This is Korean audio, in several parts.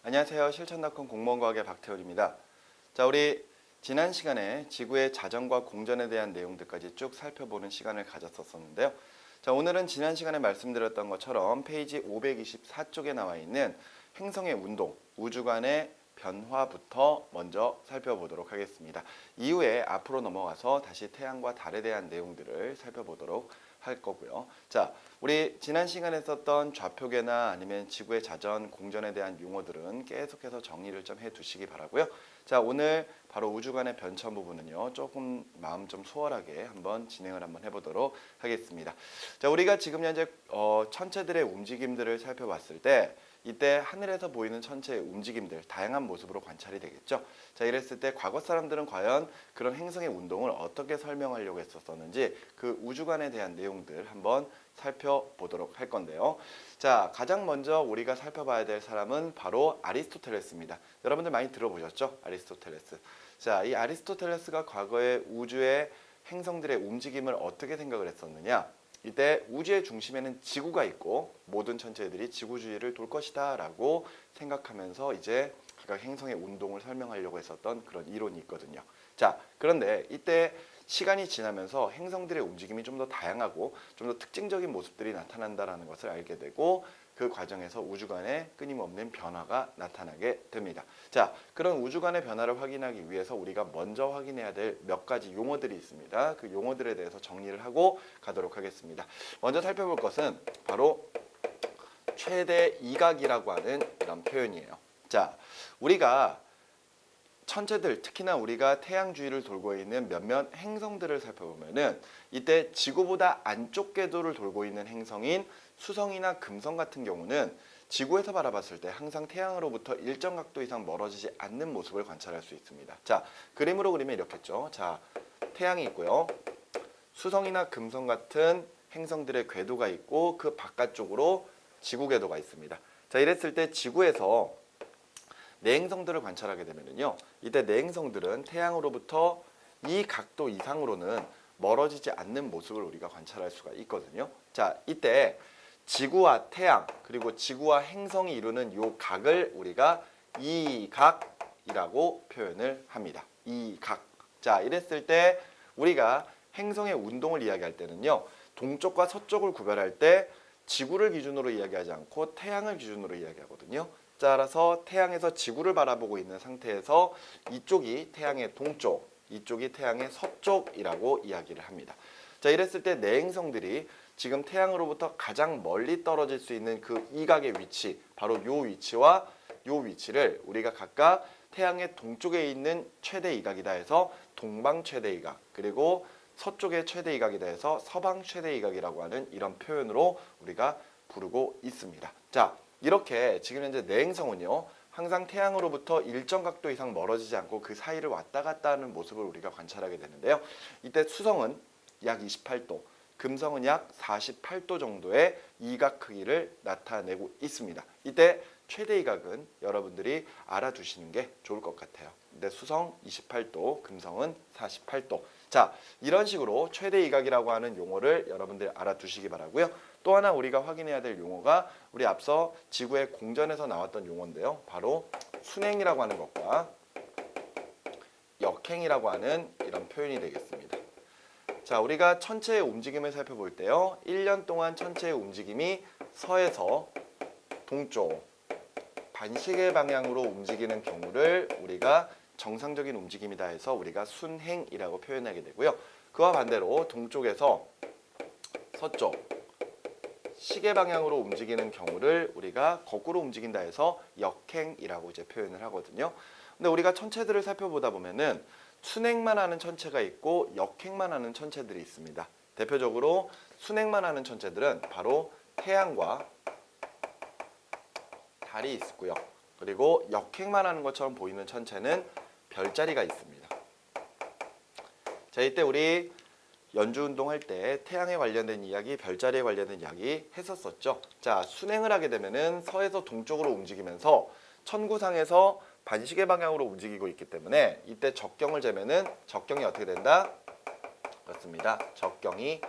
안녕하세요. 실천닷컴 공무원과학의 박태훈입니다. 자, 우리 지난 시간에 지구의 자전과 공전에 대한 내용들까지 쭉 살펴보는 시간을 가졌었는데요. 자, 오늘은 지난 시간에 말씀드렸던 것처럼 페이지 524쪽에 나와 있는 행성의 운동, 우주관의 변화부터 먼저 살펴보도록 하겠습니다. 이후에 앞으로 넘어가서 다시 태양과 달에 대한 내용들을 살펴보도록 할 거고요. 자, 우리 지난 시간에 썼던 좌표계나 아니면 지구의 자전, 공전에 대한 용어들은 계속해서 정리를 좀 해두시기 바라고요. 자, 오늘 바로 우주관의 변천 부분은요, 조금 마음 좀 수월하게 한번 진행을 한번 해보도록 하겠습니다. 자, 우리가 지금 현재 천체들의 움직임들을 살펴봤을 때 이때 하늘에서 보이는 천체의 움직임들, 다양한 모습으로 관찰이 되겠죠. 자, 이랬을 때 과거 사람들은 과연 그런 행성의 운동을 어떻게 설명하려고 했었는지 그 우주관에 대한 내용들 한번 살펴보도록 할 건데요. 자, 가장 먼저 우리가 살펴봐야 될 사람은 바로 아리스토텔레스입니다. 여러분들 많이 들어보셨죠? 아리스토텔레스. 자, 이 아리스토텔레스가 과거에 우주의 행성들의 움직임을 어떻게 생각을 했었느냐? 이때 우주의 중심에는 지구가 있고 모든 천체들이 지구주위를 돌 것이다 라고 생각하면서 이제 각각 행성의 운동을 설명하려고 했었던 그런 이론이 있거든요. 자, 그런데 이때 시간이 지나면서 행성들의 움직임이 좀 더 다양하고 좀 더 특징적인 모습들이 나타난다는 것을 알게 되고 그 과정에서 우주관의 끊임없는 변화가 나타나게 됩니다. 자, 그런 우주관의 변화를 확인하기 위해서 우리가 먼저 확인해야 될 몇 가지 용어들이 있습니다. 그 용어들에 대해서 정리를 하고 가도록 하겠습니다. 먼저 살펴볼 것은 바로 최대 이각이라고 하는 이런 표현이에요. 자, 우리가 천체들, 특히나 우리가 태양 주위를 돌고 있는 몇몇 행성들을 살펴보면은 이때 지구보다 안쪽 궤도를 돌고 있는 행성인 수성이나 금성 같은 경우는 지구에서 바라봤을 때 항상 태양으로부터 일정 각도 이상 멀어지지 않는 모습을 관찰할 수 있습니다. 자, 그림으로 그리면 이렇겠죠. 자, 태양이 있고요. 수성이나 금성 같은 행성들의 궤도가 있고 그 바깥쪽으로 지구 궤도가 있습니다. 자, 이랬을 때 지구에서 내행성들을 관찰하게 되면요, 이때 내행성들은 태양으로부터 이 각도 이상으로는 멀어지지 않는 모습을 우리가 관찰할 수가 있거든요. 자, 이때 지구와 태양 그리고 지구와 행성이 이루는 이 각을 우리가 이각이라고 표현을 합니다. 이각. 자, 이랬을 때 우리가 행성의 운동을 이야기할 때는요, 동쪽과 서쪽을 구별할 때 지구를 기준으로 이야기하지 않고 태양을 기준으로 이야기하거든요. 따라서 태양에서 지구를 바라보고 있는 상태에서 이쪽이 태양의 동쪽, 이쪽이 태양의 서쪽이라고 이야기를 합니다. 자, 이랬을 때 내행성들이 지금 태양으로부터 가장 멀리 떨어질 수 있는 그 이각의 위치, 바로 요 위치와 요 위치를 우리가 각각 태양의 동쪽에 있는 최대 이각이다 해서 동방 최대 이각, 그리고 서쪽의 최대 이각이다 해서 서방 최대 이각이라고 하는 이런 표현으로 우리가 부르고 있습니다. 자, 이렇게 지금 현재 내행성은요, 항상 태양으로부터 일정 각도 이상 멀어지지 않고 그 사이를 왔다 갔다 하는 모습을 우리가 관찰하게 되는데요. 이때 수성은 약 28도, 금성은 약 48도 정도의 이각 크기를 나타내고 있습니다. 이때 최대 이각은 여러분들이 알아두시는 게 좋을 것 같아요. 근데 수성 28도, 금성은 48도. 자, 이런 식으로 최대 이각이라고 하는 용어를 여러분들 알아두시기 바라고요. 또 하나 우리가 확인해야 될 용어가 우리 앞서 지구의 공전에서 나왔던 용어인데요. 바로 순행이라고 하는 것과 역행이라고 하는 이런 표현이 되겠습니다. 자, 우리가 천체의 움직임을 살펴볼 때요, 1년 동안 천체의 움직임이 서에서 동쪽, 반시계 방향으로 움직이는 경우를 우리가 정상적인 움직임이다 해서 우리가 순행이라고 표현하게 되고요. 그와 반대로 동쪽에서 서쪽, 시계 방향으로 움직이는 경우를 우리가 거꾸로 움직인다 해서 역행이라고 이제 표현을 하거든요. 근데 우리가 천체들을 살펴보다 보면은 순행만 하는 천체가 있고 역행만 하는 천체들이 있습니다. 대표적으로 순행만 하는 천체들은 바로 태양과 달이 있고요. 그리고 역행만 하는 것처럼 보이는 천체는 별자리가 있습니다. 자, 이때 우리 연주운동 할 때 태양에 관련된 이야기, 별자리에 관련된 이야기 했었었죠. 자, 순행을 하게 되면은 서에서 동쪽으로 움직이면서 천구상에서 반시계 방향으로 움직이고 있기 때문에 이때 적경을 재면은 적경이 어떻게 된다? 그렇습니다. 적경이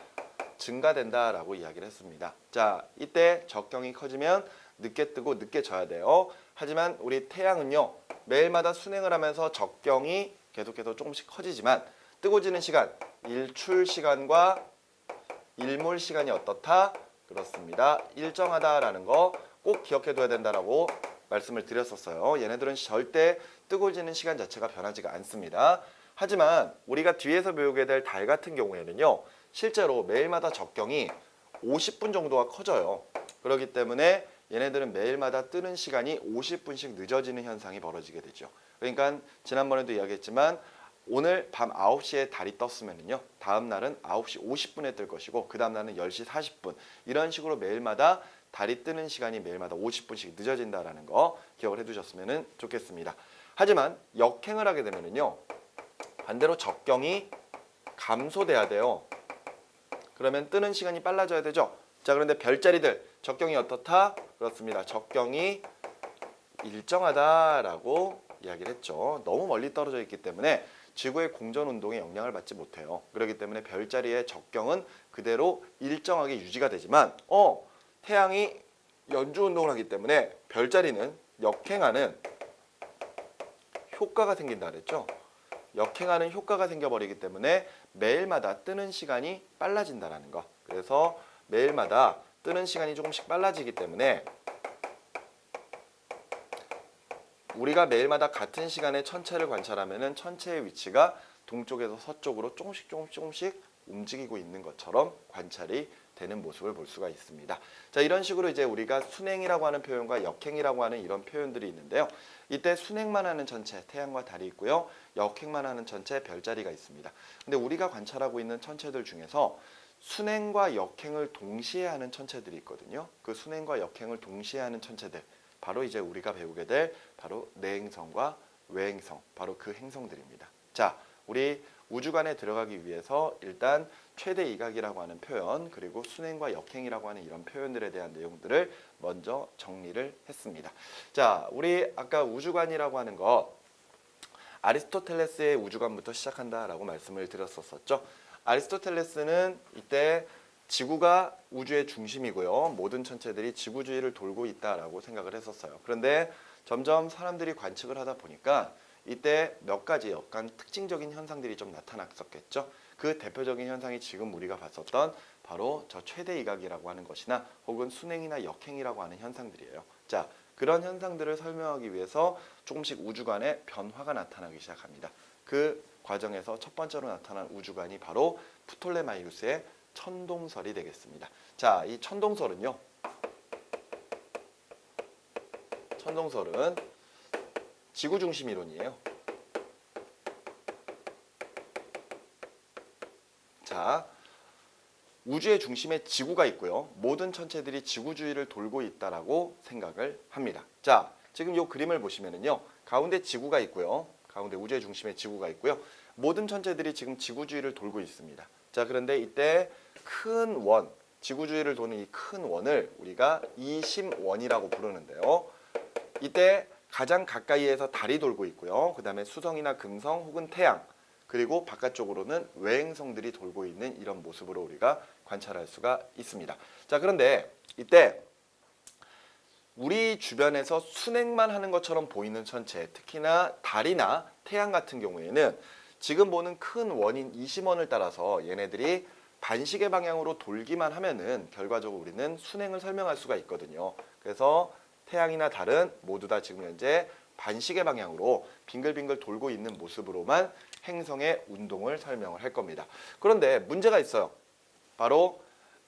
증가된다라고 이야기를 했습니다. 자, 이때 적경이 커지면 늦게 뜨고 늦게 져야 돼요. 하지만 우리 태양은요. 매일마다 순행을 하면서 적경이 계속해서 조금씩 커지지만 뜨고 지는 시간, 일출 시간과 일몰 시간이 어떻다? 그렇습니다. 일정하다라는 거 꼭 기억해 둬야 된다라고 말씀을 드렸었어요. 얘네들은 절대 뜨고 지는 시간 자체가 변하지가 않습니다. 하지만 우리가 뒤에서 배우게 될 달 같은 경우에는요. 실제로 매일마다 적경이 50분 정도가 커져요. 그렇기 때문에 얘네들은 매일마다 뜨는 시간이 50분씩 늦어지는 현상이 벌어지게 되죠. 그러니까 지난번에도 이야기했지만 오늘 밤 9시에 달이 떴으면요. 다음 날은 9시 50분에 뜰 것이고 그 다음 날은 10시 40분 이런 식으로 매일마다 달이 뜨는 시간이 매일마다 50분씩 늦어진다라는 거 기억을 해두셨으면 좋겠습니다. 하지만 역행을 하게 되면요. 반대로 적경이 감소돼야 돼요. 그러면 뜨는 시간이 빨라져야 되죠. 자, 그런데 별자리들 적경이 어떻다? 그렇습니다. 적경이 일정하다라고 이야기를 했죠. 너무 멀리 떨어져 있기 때문에 지구의 공전 운동에 영향을 받지 못해요. 그렇기 때문에 별자리의 적경은 그대로 일정하게 유지가 되지만 태양이 연주 운동을 하기 때문에 별자리는 역행하는 효과가 생긴다 그랬죠. 역행하는 효과가 생겨버리기 때문에 매일마다 뜨는 시간이 빨라진다는 거. 그래서 매일마다 뜨는 시간이 조금씩 빨라지기 때문에 우리가 매일마다 같은 시간에 천체를 관찰하면 천체의 위치가 동쪽에서 서쪽으로 조금씩 움직이고 있는 것처럼 관찰이 되는 모습을 볼 수가 있습니다. 자, 이런 식으로 이제 우리가 순행이라고 하는 표현과 역행이라고 하는 이런 표현들이 있는데요. 이때 순행만 하는 천체, 태양과 달이 있고요. 역행만 하는 천체, 별자리가 있습니다. 근데 우리가 관찰하고 있는 천체들 중에서 순행과 역행을 동시에 하는 천체들이 있거든요. 그 순행과 역행을 동시에 하는 천체들, 바로 이제 우리가 배우게 될 바로 내행성과 외행성, 바로 그 행성들입니다. 자, 우리 우주관에 들어가기 위해서 일단 최대 이각이라고 하는 표현, 그리고 순행과 역행이라고 하는 이런 표현들에 대한 내용들을 먼저 정리를 했습니다. 자, 우리 아까 우주관이라고 하는 거 아리스토텔레스의 우주관부터 시작한다라고 말씀을 드렸었죠. 아리스토텔레스는 이때 지구가 우주의 중심이고요. 모든 천체들이 지구 주위를 돌고 있다라고 생각을 했었어요. 그런데 점점 사람들이 관측을 하다 보니까 이때 몇 가지 약간 특징적인 현상들이 좀 나타났었겠죠. 그 대표적인 현상이 지금 우리가 봤었던 바로 저 최대 이각이라고 하는 것이나 혹은 순행이나 역행이라고 하는 현상들이에요. 자, 그런 현상들을 설명하기 위해서 조금씩 우주관에 변화가 나타나기 시작합니다. 그 과정에서 첫 번째로 나타난 우주관이 바로 프톨레마이우스의 천동설이 되겠습니다. 자, 이 천동설은 지구 중심 이론이에요. 자, 우주의 중심에 지구가 있고요. 모든 천체들이 지구 주위를 돌고 있다라고 생각을 합니다. 자, 지금 이 그림을 보시면은요. 가운데 지구가 있고요. 가운데 우주의 중심에 지구가 있고요. 모든 천체들이 지금 지구 주위를 돌고 있습니다. 자, 그런데 이때 큰 원, 지구 주위를 도는 이 큰 원을 우리가 이심원이라고 부르는데요. 이때 가장 가까이에서 달이 돌고 있고요. 그 다음에 수성이나 금성 혹은 태양, 그리고 바깥쪽으로는 외행성들이 돌고 있는 이런 모습으로 우리가 관찰할 수가 있습니다. 자, 그런데 이때 우리 주변에서 순행만 하는 것처럼 보이는 천체, 특히나 달이나 태양 같은 경우에는 지금 보는 큰 원인 이심원을 따라서 얘네들이 반시계 방향으로 돌기만 하면은 결과적으로 우리는 순행을 설명할 수가 있거든요. 그래서 태양이나 달은 모두 다 지금 현재 반시계 방향으로 빙글빙글 돌고 있는 모습으로만 행성의 운동을 설명을 할 겁니다. 그런데 문제가 있어요. 바로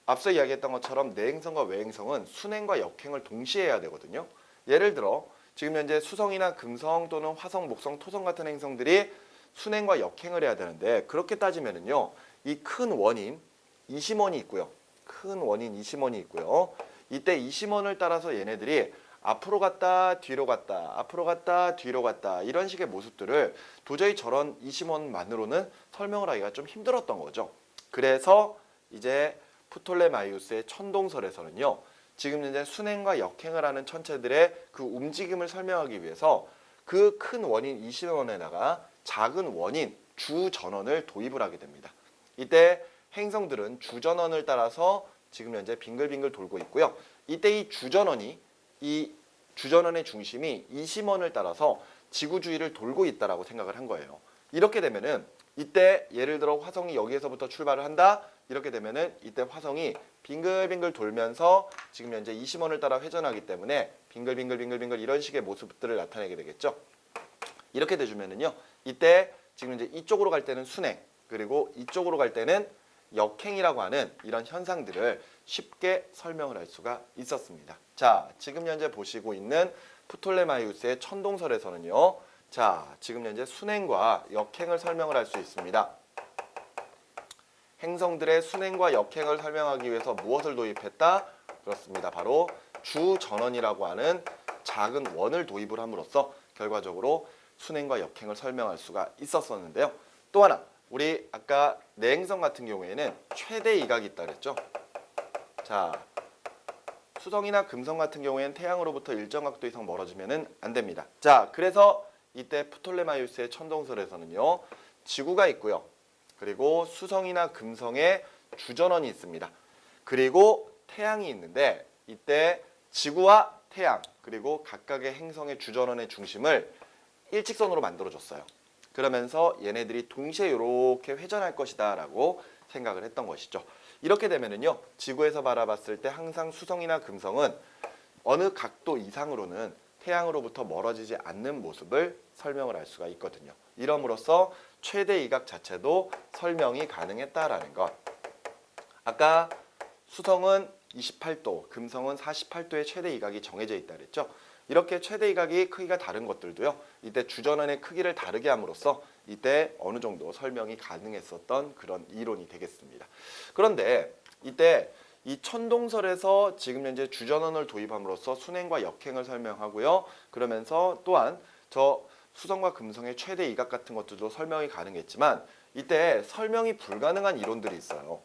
앞서 이야기했던 것처럼 내행성과 외행성은 순행과 역행을 동시에 해야 되거든요. 예를 들어 지금 현재 수성이나 금성 또는 화성, 목성, 토성 같은 행성들이 순행과 역행을 해야 되는데 그렇게 따지면은요. 이 큰 원인 이심원이 있고요. 큰 원인 이심원이 있고요. 이때 이심원을 따라서 얘네들이 앞으로 갔다 뒤로 갔다 앞으로 갔다 뒤로 갔다 이런 식의 모습들을 도저히 저런 이심원만으로는 설명을 하기가 좀 힘들었던 거죠. 그래서 이제 프톨레마이우스의 천동설에서는요. 지금 현재 순행과 역행을 하는 천체들의 그 움직임을 설명하기 위해서 그 큰 원인 이심원에다가 작은 원인 주전원을 도입을 하게 됩니다. 이때 행성들은 주전원을 따라서 지금 현재 빙글빙글 돌고 있고요. 이때 이 주전원이 이 주전원의 중심이 이 심원을 따라서 지구 주위를 돌고 있다라고 생각을 한 거예요. 이렇게 되면은 이때 예를 들어 화성이 여기에서부터 출발을 한다. 이렇게 되면은 이때 화성이 빙글빙글 돌면서 지금 현재 이 심원을 따라 회전하기 때문에 빙글빙글빙글빙글 이런 식의 모습들을 나타내게 되겠죠. 이렇게 돼주면은요. 이때 지금 이제 이쪽으로 갈 때는 순행, 그리고 이쪽으로 갈 때는 역행이라고 하는 이런 현상들을 쉽게 설명을 할 수가 있었습니다. 자, 지금 현재 보시고 있는 프톨레마이우스의 천동설에서는요. 자, 지금 현재 순행과 역행을 설명을 할 수 있습니다. 행성들의 순행과 역행을 설명하기 위해서 무엇을 도입했다? 그렇습니다. 바로 주전원이라고 하는 작은 원을 도입을 함으로써 결과적으로 순행과 역행을 설명할 수가 있었었는데요. 또 하나, 우리 아까 내행성 같은 경우에는 최대 이각이 있다 그랬죠. 자, 수성이나 금성 같은 경우에는 태양으로부터 일정 각도 이상 멀어지면 안 됩니다. 자, 그래서 이때 프톨레마이우스의 천동설에서는요. 지구가 있고요. 그리고 수성이나 금성에 주전원이 있습니다. 그리고 태양이 있는데 이때 지구와 태양 그리고 각각의 행성의 주전원의 중심을 일직선으로 만들어줬어요. 그러면서 얘네들이 동시에 이렇게 회전할 것이다 라고 생각을 했던 것이죠. 이렇게 되면은요. 지구에서 바라봤을 때 항상 수성이나 금성은 어느 각도 이상으로는 태양으로부터 멀어지지 않는 모습을 설명을 할 수가 있거든요. 이럼으로써 최대 이각 자체도 설명이 가능했다라는 것. 아까 수성은 28도, 금성은 48도의 최대 이각이 정해져 있다 그랬죠. 이렇게 최대 이각이 크기가 다른 것들도요. 이때 주전원의 크기를 다르게 함으로써 이때 어느 정도 설명이 가능했었던 그런 이론이 되겠습니다. 그런데 이때 이 천동설에서 지금 현재 주전원을 도입함으로써 순행과 역행을 설명하고요. 그러면서 또한 저 수성과 금성의 최대 이각 같은 것들도 설명이 가능했지만 이때 설명이 불가능한 이론들이 있어요.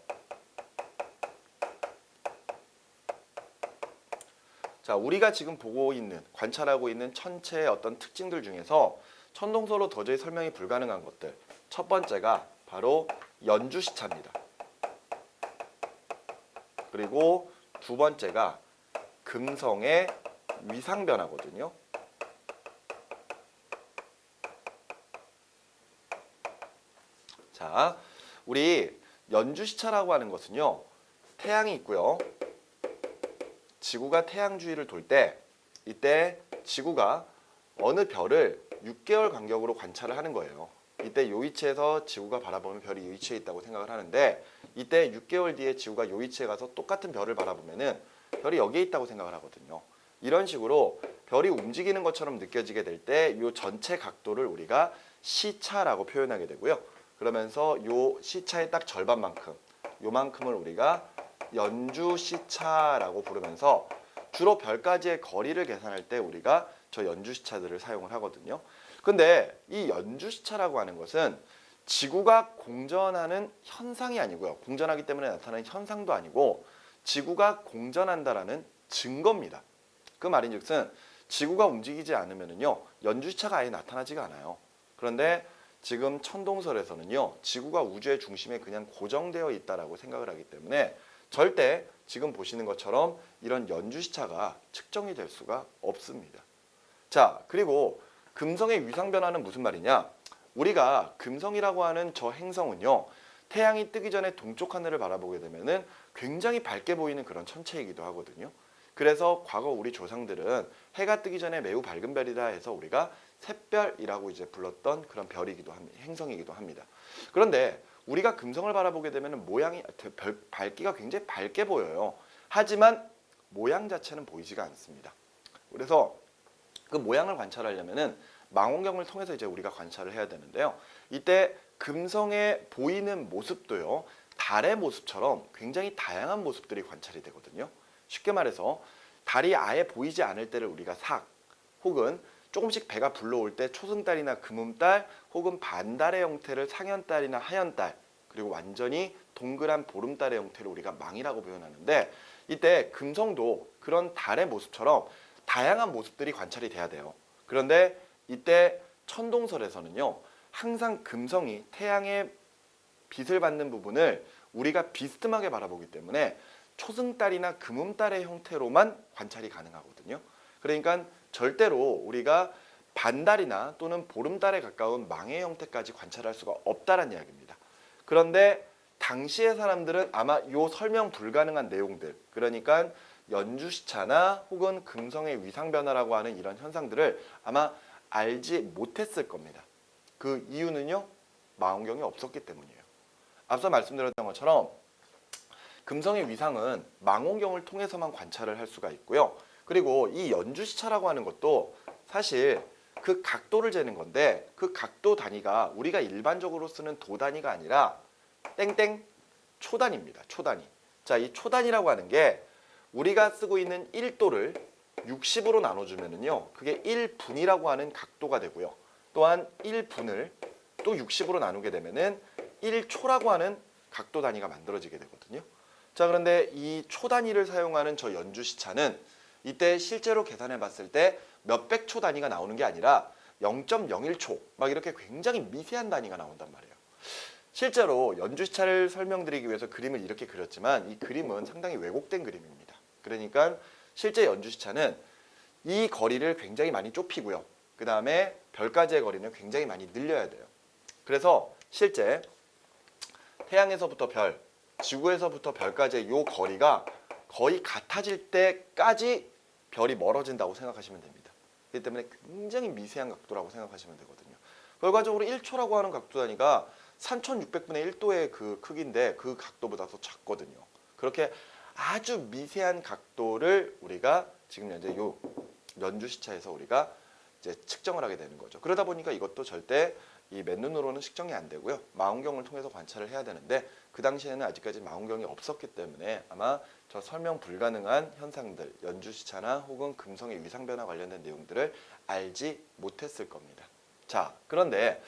자, 우리가 지금 보고 있는, 관찰하고 있는 천체의 어떤 특징들 중에서 천동설로 도저히 설명이 불가능한 것들. 첫 번째가 바로 연주시차입니다. 그리고 두 번째가 금성의 위상변화거든요. 자, 우리 연주시차라고 하는 것은요. 태양이 있고요. 지구가 태양 주위를 돌 때 이때 지구가 어느 별을 6개월 간격으로 관찰을 하는 거예요. 이때 요 위치에서 지구가 바라보면 별이 이 위치에 있다고 생각을 하는데 이때 6개월 뒤에 지구가 요 위치에 가서 똑같은 별을 바라보면은 별이 여기에 있다고 생각을 하거든요. 이런 식으로 별이 움직이는 것처럼 느껴지게 될 때 요 전체 각도를 우리가 시차라고 표현하게 되고요. 그러면서 요 시차의 딱 절반만큼, 요만큼을 우리가 연주 시차라고 부르면서 주로 별까지의 거리를 계산할 때 우리가 저 연주 시차들을 사용을 하거든요. 근데 이 연주 시차라고 하는 것은 지구가 공전하는 현상이 아니고요. 공전하기 때문에 나타나는 현상도 아니고 지구가 공전한다라는 증거입니다. 그 말인즉슨 지구가 움직이지 않으면요 연주 시차가 아예 나타나지가 않아요. 그런데 지금 천동설에서는요 지구가 우주의 중심에 그냥 고정되어 있다라고 생각을 하기 때문에 절대 지금 보시는 것처럼 이런 연주시차가 측정이 될 수가 없습니다. 자, 그리고 금성의 위상변화는 무슨 말이냐? 우리가 금성이라고 하는 저 행성은요. 태양이 뜨기 전에 동쪽 하늘을 바라보게 되면은 굉장히 밝게 보이는 그런 천체이기도 하거든요. 그래서 과거 우리 조상들은 해가 뜨기 전에 매우 밝은 별이다 해서 우리가 샛별이라고 이제 불렀던 그런 별이기도 합니다. 행성이기도 합니다. 그런데 우리가 금성을 바라보게 되면 모양이 밝기가 굉장히 밝게 보여요. 하지만 모양 자체는 보이지가 않습니다. 그래서 그 모양을 관찰하려면은 망원경을 통해서 이제 우리가 관찰을 해야 되는데요. 이때 금성에 보이는 모습도요. 달의 모습처럼 굉장히 다양한 모습들이 관찰이 되거든요. 쉽게 말해서 달이 아예 보이지 않을 때를 우리가 삭 혹은 조금씩 배가 불러올 때 초승달이나 금음달 혹은 반달의 형태를 상현달이나 하현달 그리고 완전히 동그란 보름달의 형태를 우리가 망이라고 표현하는데 이때 금성도 그런 달의 모습처럼 다양한 모습들이 관찰이 돼야 돼요. 그런데 이때 천동설에서는요 항상 금성이 태양의 빛을 받는 부분을 우리가 비스듬하게 바라보기 때문에 초승달이나 금음달의 형태로만 관찰이 가능하거든요. 그러니까 절대로 우리가 반달이나 또는 보름달에 가까운 망의 형태까지 관찰할 수가 없다는 이야기입니다. 그런데 당시의 사람들은 아마 요 설명 불가능한 내용들, 그러니까 연주시차나 혹은 금성의 위상변화라고 하는 이런 현상들을 아마 알지 못했을 겁니다. 그 이유는요, 망원경이 없었기 때문이에요. 앞서 말씀드렸던 것처럼 금성의 위상은 망원경을 통해서만 관찰을 할 수가 있고요. 그리고 이 연주시차라고 하는 것도 사실 그 각도를 재는 건데, 그 각도 단위가 우리가 일반적으로 쓰는 도 단위가 아니라 땡땡 초단위입니다. 초단위. 자, 이 초단위라고 하는 게 우리가 쓰고 있는 1도를 60으로 나눠주면은요, 그게 1분이라고 하는 각도가 되고요. 또한 1분을 또 60으로 나누게 되면은 1초라고 하는 각도 단위가 만들어지게 되거든요. 자, 그런데 이 초 단위를 사용하는 저 연주시차는 이때 실제로 계산해 봤을 때 몇백 초 단위가 나오는 게 아니라 0.01초 막 이렇게 굉장히 미세한 단위가 나온단 말이에요. 실제로 연주시차를 설명드리기 위해서 그림을 이렇게 그렸지만 이 그림은 상당히 왜곡된 그림입니다. 그러니까 실제 연주시차는 이 거리를 굉장히 많이 좁히고요. 그 다음에 별까지의 거리는 굉장히 많이 늘려야 돼요. 그래서 실제 태양에서부터 별, 지구에서부터 별까지의 이 거리가 거의 같아질 때까지 별이 멀어진다고 생각하시면 됩니다. 그렇기 때문에 굉장히 미세한 각도라고 생각하시면 되거든요. 결과적으로 1초라고 하는 각도 단위가 3600분의 1도의 그 크기인데 그 각도보다 더 작거든요. 그렇게 아주 미세한 각도를 우리가 지금 현재 요 연주시차에서 우리가 이제 측정을 하게 되는 거죠. 그러다 보니까 이것도 절대 이 맨눈으로는 측정이 안 되고요. 망원경을 통해서 관찰을 해야 되는데 그 당시에는 아직까지 망원경이 없었기 때문에 아마 저 설명 불가능한 현상들, 연주시차나 혹은 금성의 위상변화 관련된 내용들을 알지 못했을 겁니다. 자, 그런데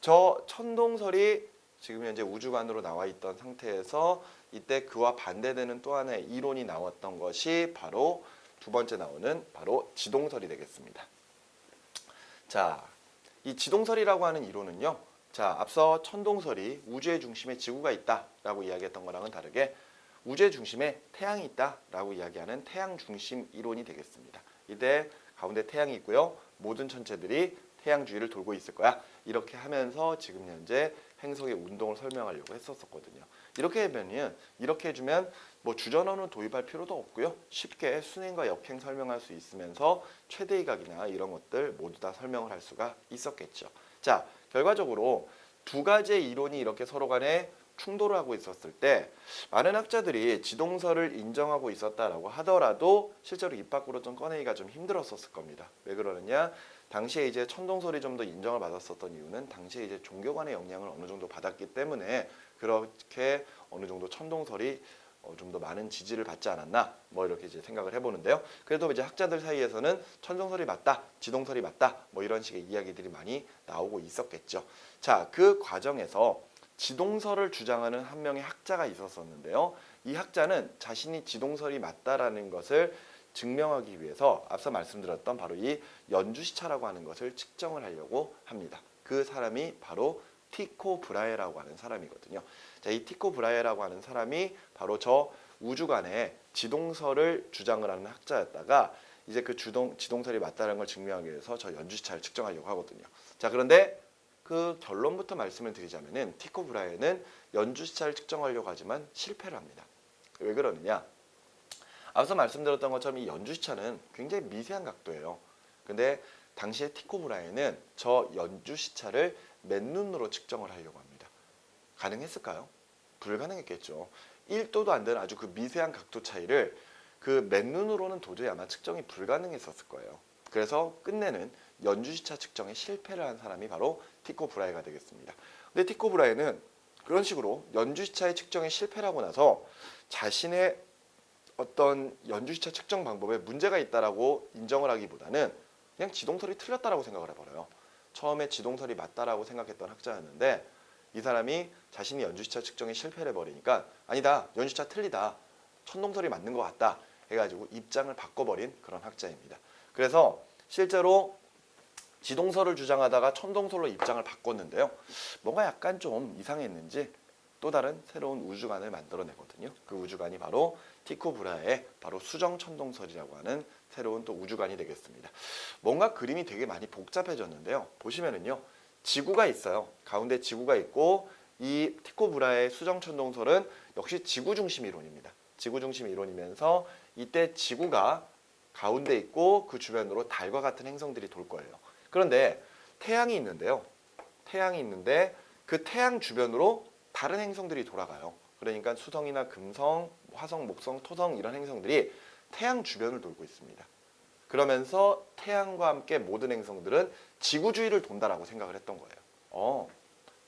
저 천동설이 지금 현재 우주관으로 나와 있던 상태에서 이때 그와 반대되는 또 하나의 이론이 나왔던 것이 바로 두 번째 나오는 바로 지동설이 되겠습니다. 자, 이 지동설이라고 하는 이론은요, 자, 앞서 천동설이 우주의 중심에 지구가 있다라고 이야기했던 거랑은 다르게 우주의 중심에 태양이 있다라고 이야기하는 태양 중심 이론이 되겠습니다. 이때 가운데 태양이 있고요, 모든 천체들이 태양 주위를 돌고 있을 거야. 이렇게 하면서 지금 현재 행성의 운동을 설명하려고 했었거든요. 이렇게 해주면 뭐 주전원을 도입할 필요도 없고요. 쉽게 순행과 역행 설명할 수 있으면서 최대 이각이나 이런 것들 모두 다 설명을 할 수가 있었겠죠. 자, 결과적으로 두 가지의 이론이 이렇게 서로 간에 충돌을 하고 있었을 때 많은 학자들이 지동설을 인정하고 있었다라고 하더라도 실제로 입 밖으로 좀 꺼내기가 좀 힘들었었을 겁니다. 왜 그러느냐? 당시에 이제 천동설이 좀 더 인정을 받았었던 이유는 당시에 이제 종교관의 영향을 어느 정도 받았기 때문에 그렇게 어느 정도 천동설이 좀 더 많은 지지를 받지 않았나 뭐 이렇게 이제 생각을 해보는데요. 그래도 이제 학자들 사이에서는 천동설이 맞다, 지동설이 맞다 뭐 이런 식의 이야기들이 많이 나오고 있었겠죠. 자, 그 과정에서 지동설을 주장하는 한 명의 학자가 있었었는데요. 이 학자는 자신이 지동설이 맞다라는 것을 증명하기 위해서 앞서 말씀드렸던 바로 이 연주시차라고 하는 것을 측정을 하려고 합니다. 그 사람이 바로 티코 브라헤라고 하는 사람이거든요. 자, 이 티코 브라헤라고 하는 사람이 바로 저 우주관의 지동설을 주장을 하는 학자였다가 이제 그 지동설이 맞다는 걸 증명하기 위해서 저 연주시차를 측정하려고 하거든요. 자, 그런데 그 결론부터 말씀을 드리자면은 티코 브라헤는 연주시차를 측정하려고 하지만 실패를 합니다. 왜 그러느냐? 앞서 말씀드렸던 것처럼 이 연주시차는 굉장히 미세한 각도예요. 근데 당시에 티코 브라헤는 저 연주시차를 맨눈으로 측정을 하려고 합니다. 가능했을까요? 불가능했겠죠. 1도도 안 되는 아주 그 미세한 각도 차이를 그 맨눈으로는 도저히 아마 측정이 불가능했었을 거예요. 그래서 끝내는 연주시차 측정에 실패를 한 사람이 바로 티코 브라헤가 되겠습니다. 근데 티코 브라헤는 그런 식으로 연주시차의 측정에 실패를 하고 나서 자신의 어떤 연주시차 측정 방법에 문제가 있다라고 인정을 하기보다는 그냥 지동설이 틀렸다라고 생각을 해버려요. 처음에 지동설이 맞다라고 생각했던 학자였는데 이 사람이 자신이 연주시차 측정에 실패를 해버리니까 아니다, 연주시차 틀리다, 천동설이 맞는 것 같다 해가지고 입장을 바꿔버린 그런 학자입니다. 그래서 실제로 지동설을 주장하다가 천동설로 입장을 바꿨는데요. 뭔가 약간 좀 이상했는지 또 다른 새로운 우주관을 만들어내거든요. 그 우주관이 바로 티코 브라의 바로 수정 천동설이라고 하는 새로운 또 우주관이 되겠습니다. 뭔가 그림이 되게 많이 복잡해졌는데요. 보시면은요, 지구가 있어요. 가운데 지구가 있고 이 티코 브라의 수정 천동설은 역시 지구 중심 이론입니다. 지구 중심 이론이면서 이때 지구가 가운데 있고 그 주변으로 달과 같은 행성들이 돌 거예요. 그런데 태양이 있는데요. 태양이 있는데 그 태양 주변으로 다른 행성들이 돌아가요. 그러니까 수성이나 금성, 화성, 목성, 토성 이런 행성들이 태양 주변을 돌고 있습니다. 그러면서 태양과 함께 모든 행성들은 지구 주위를 돈다라고 생각을 했던 거예요.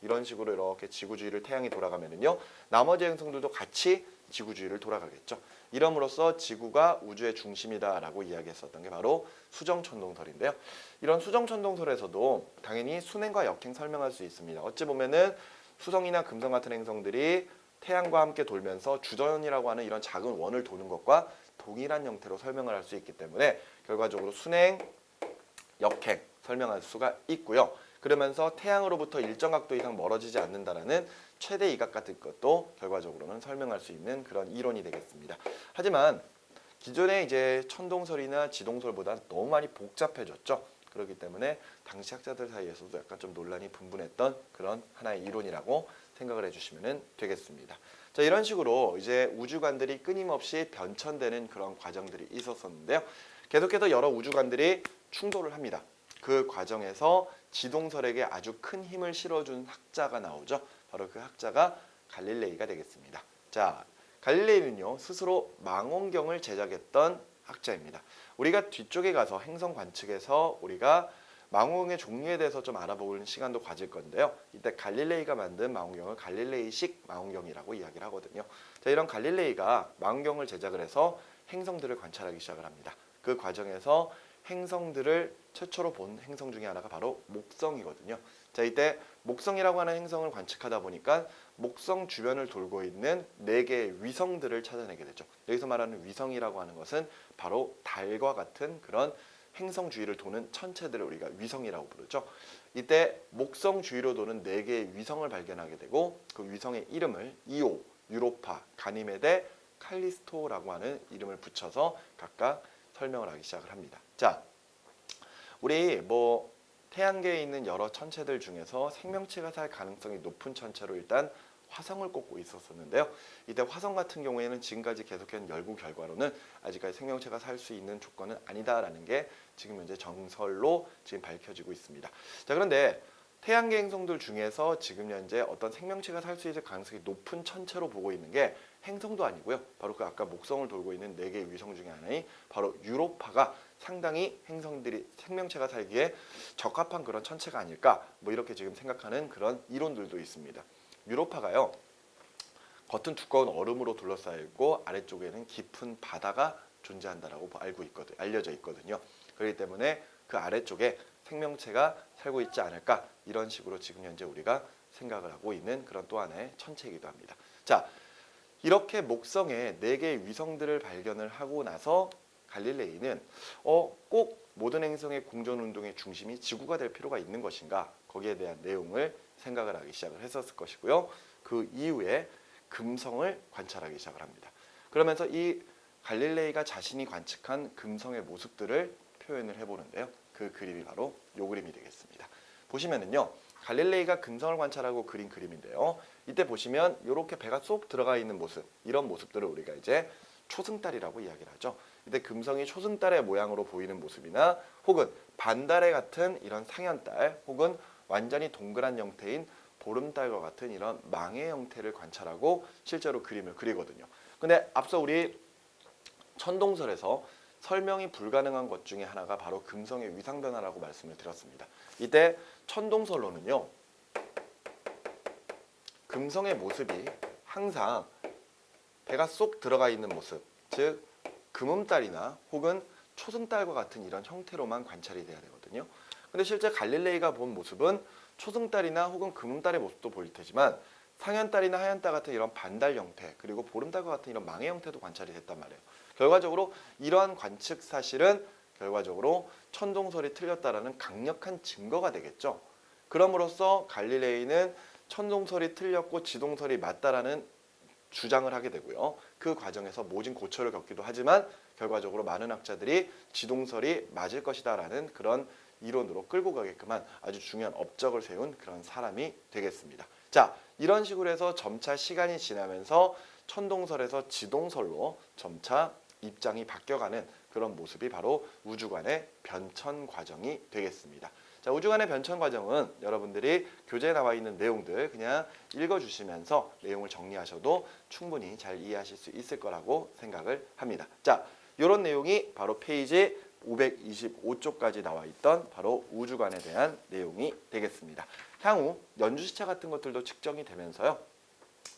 이런 식으로 이렇게 지구 주위를 태양이 돌아가면은요, 나머지 행성들도 같이 지구 주위를 돌아가겠죠. 이럼으로써 지구가 우주의 중심이다라고 이야기했었던 게 바로 수정천동설인데요. 이런 수정천동설에서도 당연히 순행과 역행 설명할 수 있습니다. 어찌 보면은 수성이나 금성 같은 행성들이 태양과 함께 돌면서 주전이라고 하는 이런 작은 원을 도는 것과 동일한 형태로 설명을 할 수 있기 때문에 결과적으로 순행, 역행 설명할 수가 있고요. 그러면서 태양으로부터 일정 각도 이상 멀어지지 않는다라는 최대 이각 같은 것도 결과적으로는 설명할 수 있는 그런 이론이 되겠습니다. 하지만 기존의 이제 천동설이나 지동설보다 너무 많이 복잡해졌죠. 그렇기 때문에 당시 학자들 사이에서도 약간 좀 논란이 분분했던 그런 하나의 이론이라고 생각을 해주시면 되겠습니다. 자, 이런 식으로 이제 우주관들이 끊임없이 변천되는 그런 과정들이 있었었는데요. 계속해서 여러 우주관들이 충돌을 합니다. 그 과정에서 지동설에게 아주 큰 힘을 실어준 학자가 나오죠. 바로 그 학자가 갈릴레이가 되겠습니다. 자, 갈릴레이는요, 스스로 망원경을 제작했던 학자입니다. 우리가 뒤쪽에 가서 행성 관측에서 우리가 망원경의 종류에 대해서 좀 알아보는 시간도 가질 건데요. 이때 갈릴레이가 만든 망원경을 갈릴레이식 망원경이라고 이야기를 하거든요. 자, 이런 갈릴레이가 망원경을 제작을 해서 행성들을 관찰하기 시작을 합니다. 그 과정에서 행성들을 최초로 본 행성 중에 하나가 바로 목성이거든요. 자, 이때 목성이라고 하는 행성을 관측하다 보니까 목성 주변을 돌고 있는 4개의 위성들을 찾아내게 되죠. 여기서 말하는 위성이라고 하는 것은 바로 달과 같은 그런 행성 주위를 도는 천체들을 우리가 위성이라고 부르죠. 이때 목성 주위로 도는 4개의 위성을 발견하게 되고 그 위성의 이름을 이오, 유로파, 가니메데, 칼리스토라고 하는 이름을 붙여서 각각 설명을 하기 시작을 합니다. 자, 우리 태양계에 있는 여러 천체들 중에서 생명체가 살 가능성이 높은 천체로 일단 화성을 꼽고 있었는데요. 이때 화성 같은 경우에는 지금까지 계속한 연구 결과로는 아직까지 생명체가 살 수 있는 조건은 아니다라는 게 지금 현재 정설로 지금 밝혀지고 있습니다. 자, 그런데 태양계 행성들 중에서 지금 현재 어떤 생명체가 살 수 있을 가능성이 높은 천체로 보고 있는 게 행성도 아니고요. 바로 그 아까 목성을 돌고 있는 4개의 위성 중에 하나인 바로 유로파가 상당히 생명체가 살기에 적합한 그런 천체가 아닐까, 이렇게 지금 생각하는 그런 이론들도 있습니다. 유로파가요, 겉은 두꺼운 얼음으로 둘러싸여 있고 아래쪽에는 깊은 바다가 존재한다라고 알려져 있거든요. 그렇기 때문에 그 아래쪽에 생명체가 살고 있지 않을까, 이런 식으로 지금 현재 우리가 생각을 하고 있는 그런 또 하나의 천체이기도 합니다. 자, 이렇게 목성에 4개의 위성들을 발견을 하고 나서 갈릴레이는 꼭 모든 행성의 공전운동의 중심이 지구가 될 필요가 있는 것인가, 거기에 대한 내용을 생각을 하기 시작을 했었을 것이고요. 그 이후에 금성을 관찰하기 시작을 합니다. 그러면서 이 갈릴레이가 자신이 관측한 금성의 모습들을 표현을 해보는데요. 그 그림이 바로 이 그림이 되겠습니다. 보시면은요, 갈릴레이가 금성을 관찰하고 그린 그림인데요. 이때 보시면 이렇게 배가 쏙 들어가 있는 모습, 이런 모습들을 우리가 이제 초승달이라고 이야기를 하죠. 이때 금성이 초승달의 모양으로 보이는 모습이나 혹은 반달의 같은 이런 상현달, 혹은 완전히 동그란 형태인 보름달과 같은 이런 망의 형태를 관찰하고 실제로 그림을 그리거든요. 근데 앞서 우리 천동설에서 설명이 불가능한 것 중에 하나가 바로 금성의 위상 변화라고 말씀을 드렸습니다. 이때 천동설로는요, 금성의 모습이 항상 배가 쏙 들어가 있는 모습, 즉 금음달이나 혹은 초승달과 같은 이런 형태로만 관찰이 돼야 되거든요. 근데 실제 갈릴레이가 본 모습은 초승달이나 혹은 금음달의 모습도 보일 테지만 상현달이나 하현달 같은 이런 반달 형태, 그리고 보름달과 같은 이런 망의 형태도 관찰이 됐단 말이에요. 결과적으로 이러한 관측 사실은 결과적으로 천동설이 틀렸다라는 강력한 증거가 되겠죠. 그럼으로써 갈릴레이는 천동설이 틀렸고 지동설이 맞다라는 주장을 하게 되고요. 그 과정에서 모진 고초를 겪기도 하지만 결과적으로 많은 학자들이 지동설이 맞을 것이다라는 그런 이론으로 끌고 가게끔한 아주 중요한 업적을 세운 그런 사람이 되겠습니다. 자, 이런 식으로 해서 점차 시간이 지나면서 천동설에서 지동설로 점차 입장이 바뀌어가는 그런 모습이 바로 우주관의 변천 과정이 되겠습니다. 자, 우주관의 변천 과정은 여러분들이 교재에 나와 있는 내용들 그냥 읽어주시면서 내용을 정리하셔도 충분히 잘 이해하실 수 있을 거라고 생각을 합니다. 자, 이런 내용이 바로 페이지 525쪽까지 나와 있던 바로 우주관에 대한 내용이 되겠습니다. 향후 연주시차 같은 것들도 측정이 되면서요.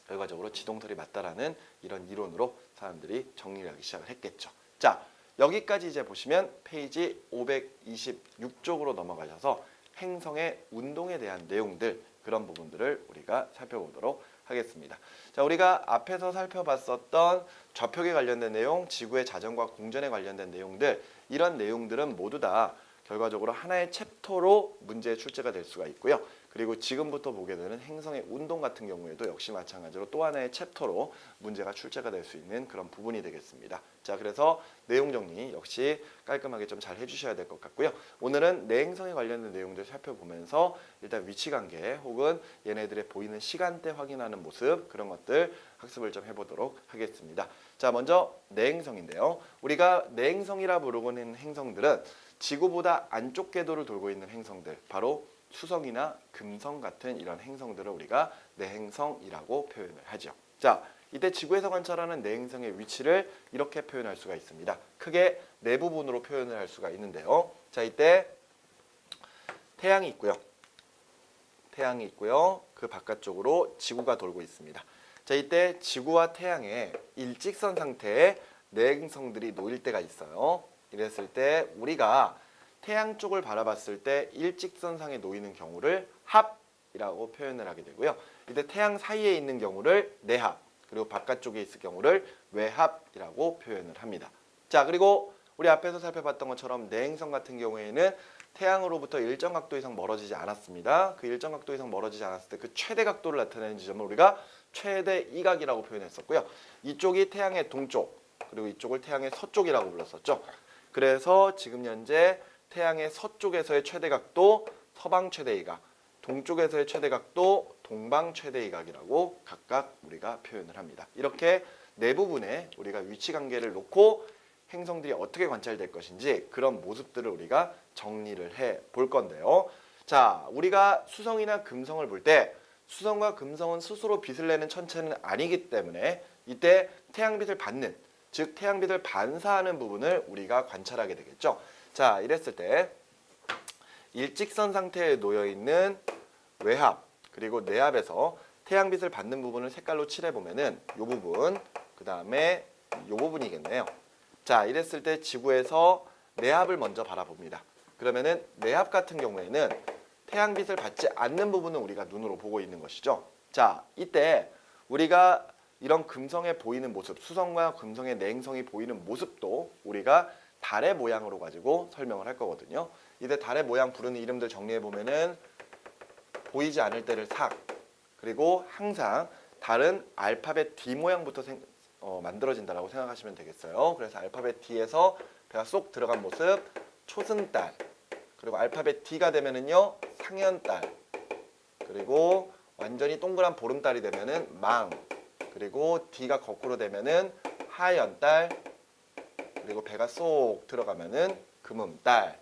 결과적으로 지동설이 맞다라는 이런 이론으로 사람들이 정리를 하기 시작을 했겠죠. 자, 여기까지 이제 보시면 페이지 526쪽으로 넘어가셔서 행성의 운동에 대한 내용들 그런 부분들을 우리가 살펴보도록 하겠습니다. 자, 우리가 앞에서 살펴봤었던 좌표계 관련된 내용, 지구의 자전과 공전에 관련된 내용들 이런 내용들은 모두 다 결과적으로 하나의 챕터로 문제의 출제가 될 수가 있고요. 그리고 지금부터 보게 되는 행성의 운동 같은 경우에도 역시 마찬가지로 또 하나의 챕터로 문제가 출제가 될 수 있는 그런 부분이 되겠습니다. 자, 그래서 내용 정리 역시 깔끔하게 좀 잘 해주셔야 될 것 같고요. 오늘은 내행성에 관련된 내용들 살펴보면서 일단 위치관계 혹은 얘네들의 보이는 시간대 확인하는 모습 그런 것들 학습을 좀 해보도록 하겠습니다. 자, 먼저 내행성인데요. 우리가 내행성이라 부르고 있는 행성들은 지구보다 안쪽 궤도를 돌고 있는 행성들 바로 수성이나 금성 같은 이런 행성들을 우리가 내행성이라고 표현을 하죠. 자, 이때 지구에서 관찰하는 내행성의 위치를 이렇게 표현할 수가 있습니다. 크게 네 부분으로 표현을 할 수가 있는데요. 자, 이때 태양이 있고요. 태양이 있고요. 그 바깥쪽으로 지구가 돌고 있습니다. 자, 이때 지구와 태양의 일직선 상태의 내행성들이 놓일 때가 있어요. 이랬을 때 우리가 태양 쪽을 바라봤을 때 일직선상에 놓이는 경우를 합이라고 표현을 하게 되고요. 이때 태양 사이에 있는 경우를 내합, 그리고 바깥쪽에 있을 경우를 외합이라고 표현을 합니다. 자, 그리고 우리 앞에서 살펴봤던 것처럼 내행성 같은 경우에는 태양으로부터 일정 각도 이상 멀어지지 않았습니다. 그 일정 각도 이상 멀어지지 않았을 때 그 최대 각도를 나타내는 지점을 우리가 최대 이각이라고 표현했었고요. 이쪽이 태양의 동쪽, 그리고 이쪽을 태양의 서쪽이라고 불렀었죠. 그래서 지금 현재 태양의 서쪽에서의 최대각도 서방 최대이각, 동쪽에서의 최대각도 동방 최대이각이라고 각각 우리가 표현을 합니다. 이렇게 네 부분에 우리가 위치관계를 놓고 행성들이 어떻게 관찰될 것인지 그런 모습들을 우리가 정리를 해 볼 건데요. 자, 우리가 수성이나 금성을 볼 때 수성과 금성은 스스로 빛을 내는 천체는 아니기 때문에 이때 태양빛을 받는, 즉 태양빛을 반사하는 부분을 우리가 관찰하게 되겠죠. 자, 이랬을 때 일직선 상태에 놓여 있는 외합 그리고 내합에서 태양빛을 받는 부분을 색깔로 칠해 보면은 이 부분, 그 다음에 이 부분이겠네요. 자, 이랬을 때 지구에서 내합을 먼저 바라봅니다. 그러면은 내합 같은 경우에는 태양빛을 받지 않는 부분은 우리가 눈으로 보고 있는 것이죠. 자, 이때 우리가 이런 금성에 보이는 모습, 수성과 금성의 내행성이 보이는 모습도 우리가 달의 모양으로 가지고 설명을 할 거거든요. 이때 달의 모양 부르는 이름들 정리해 보면은 보이지 않을 때를 삭, 그리고 항상 달은 알파벳 D 모양부터 만들어진다라고 생각하시면 되겠어요. 그래서 알파벳 D에서 배가 쏙 들어간 모습 초승달, 그리고 알파벳 D가 되면은요 상현달, 그리고 완전히 동그란 보름달이 되면은 망, 그리고 D가 거꾸로 되면은 하연달, 그리고 배가 쏙 들어가면은 금음달.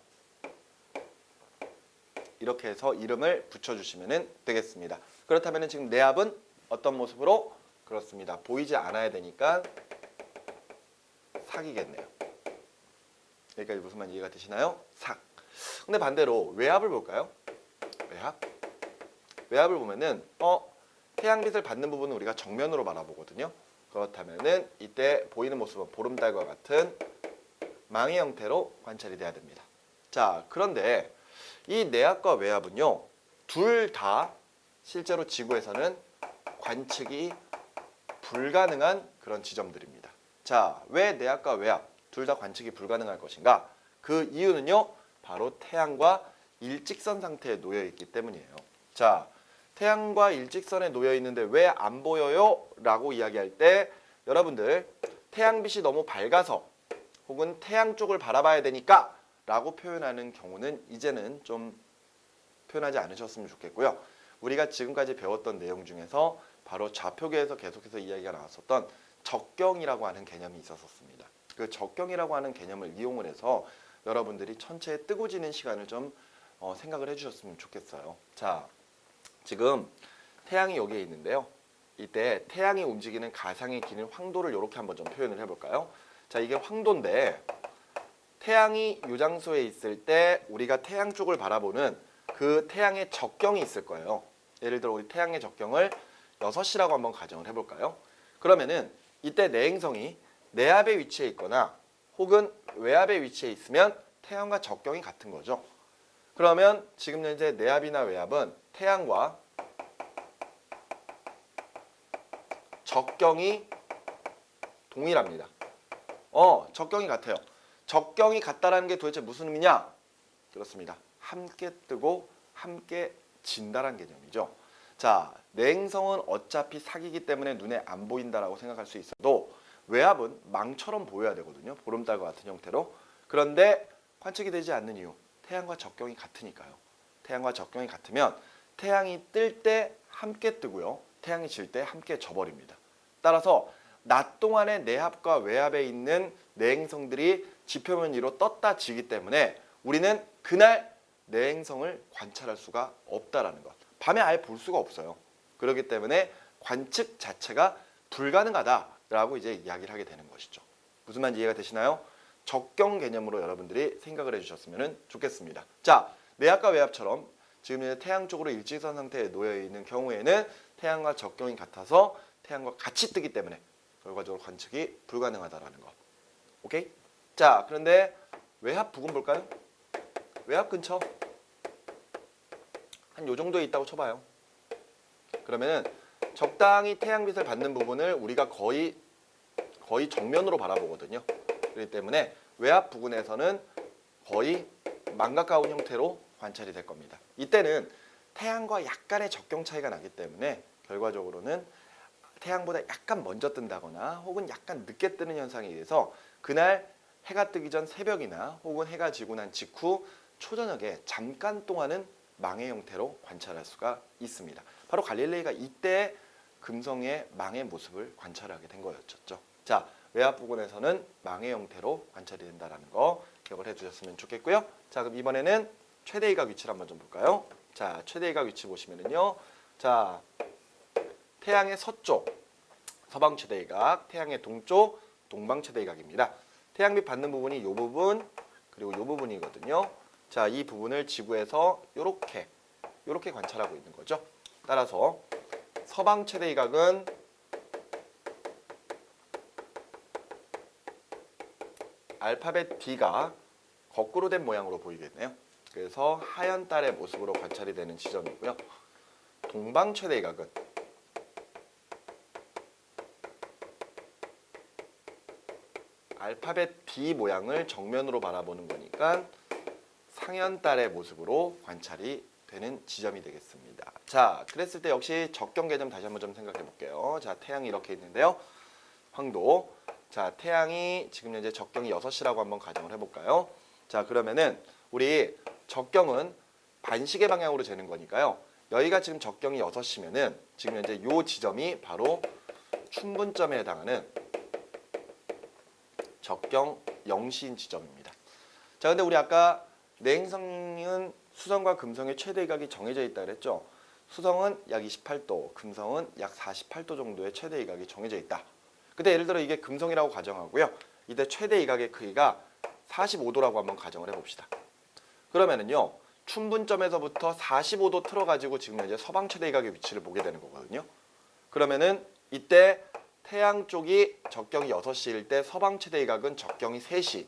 이렇게 해서 이름을 붙여주시면 되겠습니다. 그렇다면 지금 내합은 어떤 모습으로? 그렇습니다. 보이지 않아야 되니까 삭이겠네요. 여기까지 무슨 말 이해가 되시나요? 삭. 근데 반대로 외합을 볼까요? 외합. 외합을 보면은 태양빛을 받는 부분은 우리가 정면으로 바라보거든요. 그렇다면은 이때 보이는 모습은 보름달과 같은 망의 형태로 관찰이 돼야 됩니다. 자, 그런데 이 내합과 외합은요 둘 다 실제로 지구에서는 관측이 불가능한 그런 지점들입니다. 자, 왜 내합과 외합 둘 다 관측이 불가능할 것인가? 그 이유는요 바로 태양과 일직선 상태에 놓여 있기 때문이에요. 자, 태양과 일직선에 놓여 있는데 왜 안 보여요? 라고 이야기할 때 여러분들 태양빛이 너무 밝아서 혹은 태양 쪽을 바라봐야 되니까 라고 표현하는 경우는 이제는 좀 표현하지 않으셨으면 좋겠고요. 우리가 지금까지 배웠던 내용 중에서 바로 좌표계에서 계속해서 이야기가 나왔었던 적경이라고 하는 개념이 있었습니다. 그 적경이라고 하는 개념을 이용을 해서 여러분들이 천체에 뜨고 지는 시간을 좀 생각을 해주셨으면 좋겠어요. 자, 지금 태양이 여기에 있는데요. 이때 태양이 움직이는 가상의 기는 황도를 이렇게 한번 좀 표현을 해볼까요? 자, 이게 황도인데 태양이 이 장소에 있을 때 우리가 태양 쪽을 바라보는 그 태양의 적경이 있을 거예요. 예를 들어 우리 태양의 적경을 6시라고 한번 가정을 해볼까요? 그러면은 이때 내 행성이 내압에 위치해 있거나 혹은 외압에 위치해 있으면 태양과 적경이 같은 거죠. 그러면 지금 현재 내압이나 외압은 태양과 적경이 동일합니다. 적경이 같아요. 적경이 같다라는 게 도대체 무슨 의미냐? 그렇습니다. 함께 뜨고 함께 진다란 개념이죠. 자, 내 행성은 어차피 사기이기 때문에 눈에 안 보인다라고 생각할 수 있어도 외압은 망처럼 보여야 되거든요. 보름달과 같은 형태로. 그런데 관측이 되지 않는 이유, 태양과 적경이 같으니까요. 태양과 적경이 같으면 태양이 뜰 때 함께 뜨고요. 태양이 질 때 함께 져버립니다. 따라서 낮 동안에 내압과 외압에 있는 내행성들이 지표면 위로 떴다 지기 때문에 우리는 그날 내행성을 관찰할 수가 없다라는 것. 밤에 아예 볼 수가 없어요. 그렇기 때문에 관측 자체가 불가능하다라고 이제 이야기를 하게 되는 것이죠. 무슨 말인지 이해가 되시나요? 적경 개념으로 여러분들이 생각을 해주셨으면 좋겠습니다. 자, 내압과 외압처럼 지금 태양 쪽으로 일직선 상태에 놓여 있는 경우에는 태양과 적경이 같아서 태양과 같이 뜨기 때문에 결과적으로 관측이 불가능하다라는 거. 오케이? 자, 그런데 외압 부근 볼까요? 외압 근처 한 요 정도에 있다고 쳐봐요. 그러면은 적당히 태양빛을 받는 부분을 우리가 거의 정면으로 바라보거든요. 그렇기 때문에 외압 부근에서는 거의 망가까운 형태로 관찰이 될 겁니다. 이때는 태양과 약간의 적경 차이가 나기 때문에 결과적으로는 태양보다 약간 먼저 뜬다거나 혹은 약간 늦게 뜨는 현상에 의해서 그날 해가 뜨기 전 새벽이나 혹은 해가 지고 난 직후 초저녁에 잠깐 동안은 망의 형태로 관찰할 수가 있습니다. 바로 갈릴레이가 이때 금성의 망의 모습을 관찰하게 된 거였죠. 자, 외압 부근에서는 망의 형태로 관찰이 된다는 거 기억을 해주셨으면 좋겠고요. 자, 그럼 이번에는 최대 이각 위치를 한번 좀 볼까요? 자, 최대 이각 위치 보시면은요. 자, 태양의 서쪽 서방 최대 이각, 태양의 동쪽 동방 최대 이각입니다. 태양빛 받는 부분이 이 부분 그리고 이 부분이거든요. 자, 이 부분을 지구에서 요렇게 관찰하고 있는 거죠. 따라서 서방 최대 이각은 알파벳 D가 거꾸로 된 모양으로 보이겠네요. 그래서 하얀 달의 모습으로 관찰이 되는 지점이고요. 동방 최대 이각은 알파벳 D 모양을 정면으로 바라보는 거니까 상현 달의 모습으로 관찰이 되는 지점이 되겠습니다. 자, 그랬을 때 역시 적경 개념 다시 한번 좀 생각해 볼게요. 자, 태양이 이렇게 있는데요. 황도. 자, 태양이 지금 현재 적경이 6시라고 한번 가정을 해볼까요? 자, 그러면은 우리 적경은 반시계 방향으로 재는 거니까요. 여기가 지금 적경이 6시면은 지금 현재 이 지점이 바로 춘분점에 해당하는 적경 0시인 지점입니다. 자, 근데 우리 아까 내행성은 수성과 금성의 최대 이각이 정해져 있다 그랬죠? 수성은 약 28도, 금성은 약 48도 정도의 최대 이각이 정해져 있다. 근데 예를 들어 이게 금성이라고 가정하고요. 이때 최대 이각의 크기가 45도라고 한번 가정을 해봅시다. 그러면은요, 춘분점에서부터 45도 틀어가지고 지금 현재 서방 최대 이각의 위치를 보게 되는 거거든요. 그러면은 이때 태양 쪽이 적경이 6시일 때 서방 최대 이각은 적경이 3시.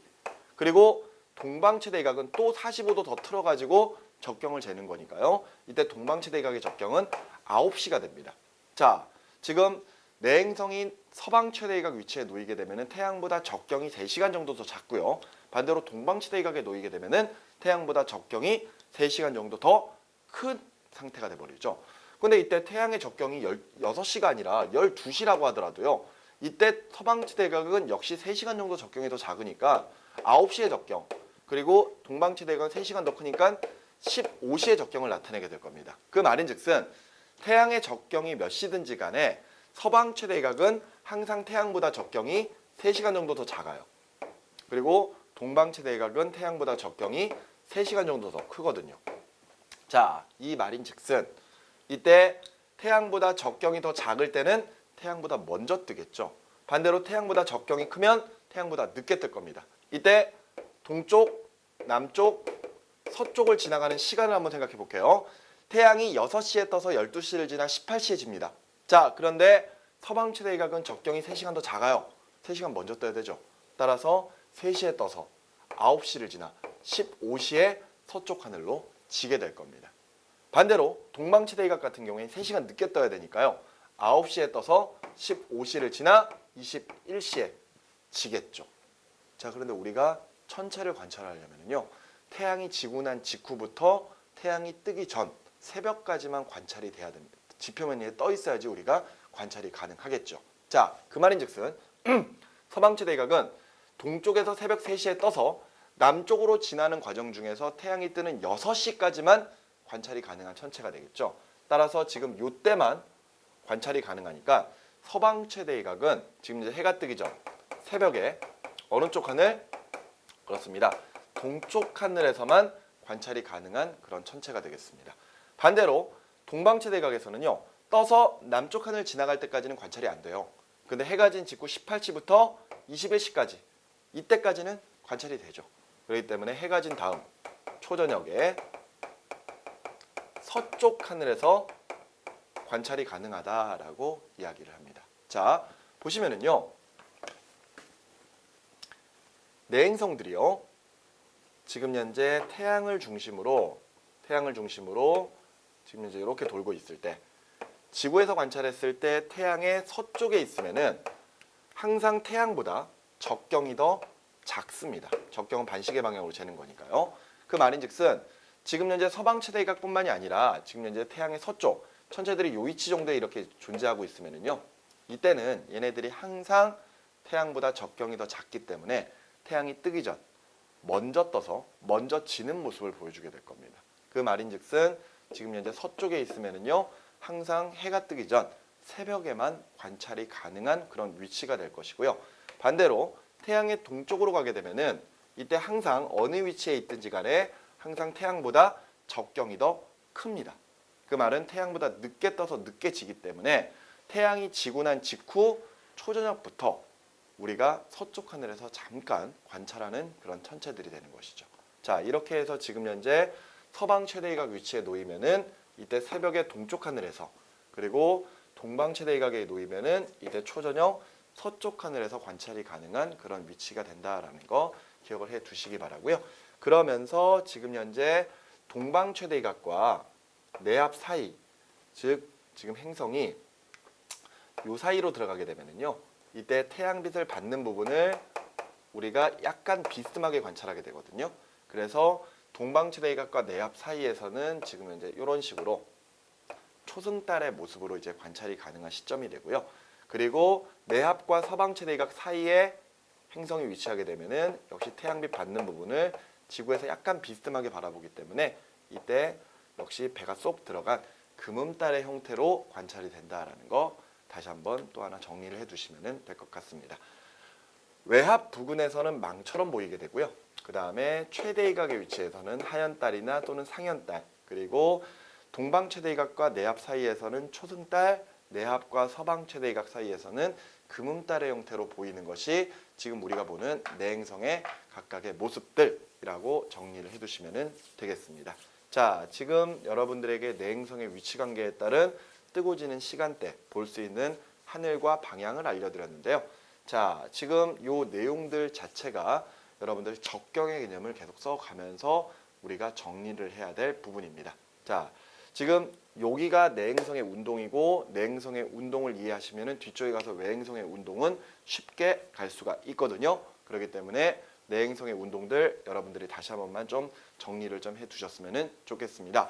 그리고 동방 최대 이각은 또 45도 더 틀어가지고 적경을 재는 거니까요. 이때 동방 최대 이각의 적경은 9시가 됩니다. 자, 지금 내행성인 서방 최대 이각 위치에 놓이게 되면은 태양보다 적경이 3시간 정도 더 작고요. 반대로 동방 최대 이각에 놓이게 되면은 태양보다 적경이 3시간 정도 더 큰 상태가 돼 버리죠. 근데 이때 태양의 적경이 16시가 아니라 12시라고 하더라도요. 이때 서방치 대각은 역시 3시간 정도 적경이 더 작으니까 9시의 적경, 그리고 동방치 대각은 3시간 더 크니까 15시의 적경을 나타내게 될 겁니다. 그 말인즉슨 태양의 적경이 몇 시든지 간에 서방 최대각은 항상 태양보다 적경이 3시간 정도 더 작아요. 그리고 동방 최대각은 태양보다 적경이 3시간 정도 더 크거든요. 자, 이 말인즉슨 이때 태양보다 적경이 더 작을 때는 태양보다 먼저 뜨겠죠. 반대로 태양보다 적경이 크면 태양보다 늦게 뜰 겁니다. 이때 동쪽, 남쪽, 서쪽을 지나가는 시간을 한번 생각해 볼게요. 태양이 6시에 떠서 12시를 지나 18시에 집니다. 자, 그런데 서방 최대각은 적경이 3시간 더 작아요. 3시간 먼저 떠야 되죠. 따라서 3시에 떠서 9시를 지나 15시에 서쪽 하늘로 지게 될 겁니다. 반대로 동방 최대각 같은 경우에 3시간 늦게 떠야 되니까요. 9시에 떠서 15시를 지나 21시에 지겠죠. 자, 그런데 우리가 천체를 관찰하려면요. 태양이 지고 난 직후부터 태양이 뜨기 전 새벽까지만 관찰이 돼야 됩니다. 지표면 위에 떠 있어야지 우리가 관찰이 가능하겠죠. 자, 그 말인즉슨 서방치 대각은 동쪽에서 새벽 3시에 떠서 남쪽으로 지나는 과정 중에서 태양이 뜨는 6시까지만 관찰이 가능한 천체가 되겠죠. 따라서 지금 이때만 관찰이 가능하니까 서방 최대각은 지금 이제 해가 뜨기 전 새벽에 어느 쪽 하늘? 그렇습니다. 동쪽 하늘에서만 관찰이 가능한 그런 천체가 되겠습니다. 반대로 동방 최대각에서는요. 떠서 남쪽 하늘 지나갈 때까지는 관찰이 안 돼요. 근데 해가 진 직후 18시부터 21시까지 이때까지는 관찰이 되죠. 그렇기 때문에 해가 진 다음 초저녁에 서쪽 하늘에서 관찰이 가능하다라고 이야기를 합니다. 자, 보시면은요. 내행성들이요. 지금 현재 태양을 중심으로 지금 현재 이렇게 돌고 있을 때 지구에서 관찰했을 때 태양의 서쪽에 있으면은 항상 태양보다 적경이 더 작습니다. 적경은 반시계 방향으로 재는 거니까요. 그 말인즉슨 지금 현재 서방 최대각뿐만이 아니라 지금 현재 태양의 서쪽 천체들이 요 위치 정도에 이렇게 존재하고 있으면은요. 이때는 얘네들이 항상 태양보다 적경이 더 작기 때문에 태양이 뜨기 전 먼저 떠서 먼저 지는 모습을 보여주게 될 겁니다. 그 말인즉슨 지금 현재 서쪽에 있으면은요. 항상 해가 뜨기 전 새벽에만 관찰이 가능한 그런 위치가 될 것이고요. 반대로 태양의 동쪽으로 가게 되면은 이때 항상 어느 위치에 있든지 간에 항상 태양보다 적경이 더 큽니다. 그 말은 태양보다 늦게 떠서 늦게 지기 때문에 태양이 지고 난 직후 초저녁부터 우리가 서쪽 하늘에서 잠깐 관찰하는 그런 천체들이 되는 것이죠. 자, 이렇게 해서 지금 현재 서방 최대각 위치에 놓이면은 이때 새벽에 동쪽 하늘에서 그리고 동방 최대각에 놓이면은 이때 초저녁 서쪽 하늘에서 관찰이 가능한 그런 위치가 된다라는 거 기억을 해 두시기 바라고요. 그러면서 지금 현재 동방 최대각과 내압 사이, 즉 지금 행성이 요 사이로 들어가게 되면은요. 이때 태양빛을 받는 부분을 우리가 약간 비스듬하게 관찰하게 되거든요. 그래서 동방 최대각과 내압 사이에서는 지금 현재 이런 식으로 초승달의 모습으로 이제 관찰이 가능한 시점이 되고요. 그리고 내압과 서방 최대각 사이에 행성이 위치하게 되면은 역시 태양빛 받는 부분을 지구에서 약간 비스듬하게 바라보기 때문에 이때 역시 배가 쏙 들어간 금음달의 형태로 관찰이 된다라는 거 다시 한번 또 하나 정리를 해두시면 될 것 같습니다. 외합 부근에서는 망처럼 보이게 되고요. 그 다음에 최대이각의 위치에서는 하연달이나 또는 상연달, 그리고 동방 최대이각과 내압 사이에서는 초승달, 내압과 서방 최대이각 사이에서는 금음달의 형태로 보이는 것이 지금 우리가 보는 내행성의 각각의 모습들이라고 정리를 해두시면 되겠습니다. 자, 지금 여러분들에게 내행성의 위치관계에 따른 뜨고 지는 시간대 볼 수 있는 하늘과 방향을 알려드렸는데요. 자, 지금 요 내용들 자체가 여러분들 적경의 개념을 계속 써가면서 우리가 정리를 해야 될 부분입니다. 자, 지금 여기가 내행성의 운동이고 내행성의 운동을 이해하시면 뒤쪽에 가서 외행성의 운동은 쉽게 갈 수가 있거든요. 그렇기 때문에 내행성의 운동들 여러분들이 다시 한 번만 좀 정리를 좀 해두셨으면 좋겠습니다.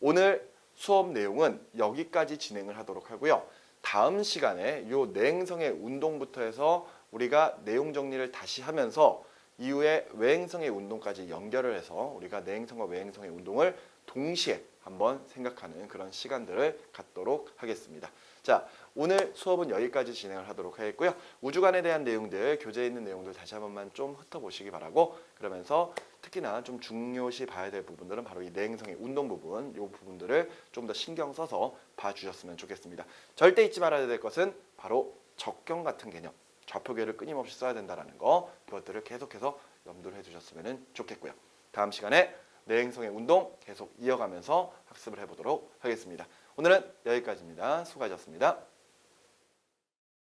오늘 수업 내용은 여기까지 진행을 하도록 하고요. 다음 시간에 이 내행성의 운동부터 해서 우리가 내용 정리를 다시 하면서 이후에 외행성의 운동까지 연결을 해서 우리가 내행성과 외행성의 운동을 동시에 한번 생각하는 그런 시간들을 갖도록 하겠습니다. 자, 오늘 수업은 여기까지 진행을 하도록 하겠고요. 우주관에 대한 내용들, 교재에 있는 내용들 다시 한 번만 좀 훑어보시기 바라고, 그러면서 특히나 좀 중요시 봐야 될 부분들은 바로 이 내행성의 운동 부분, 이 부분들을 좀 더 신경 써서 봐주셨으면 좋겠습니다. 절대 잊지 말아야 될 것은 바로 적경 같은 개념, 좌표계를 끊임없이 써야 된다는 거, 이것들을 계속해서 염두를 해주셨으면 좋겠고요. 다음 시간에 내행성의 운동 계속 이어가면서 학습을 해보도록 하겠습니다. 오늘은 여기까지입니다. 수고하셨습니다.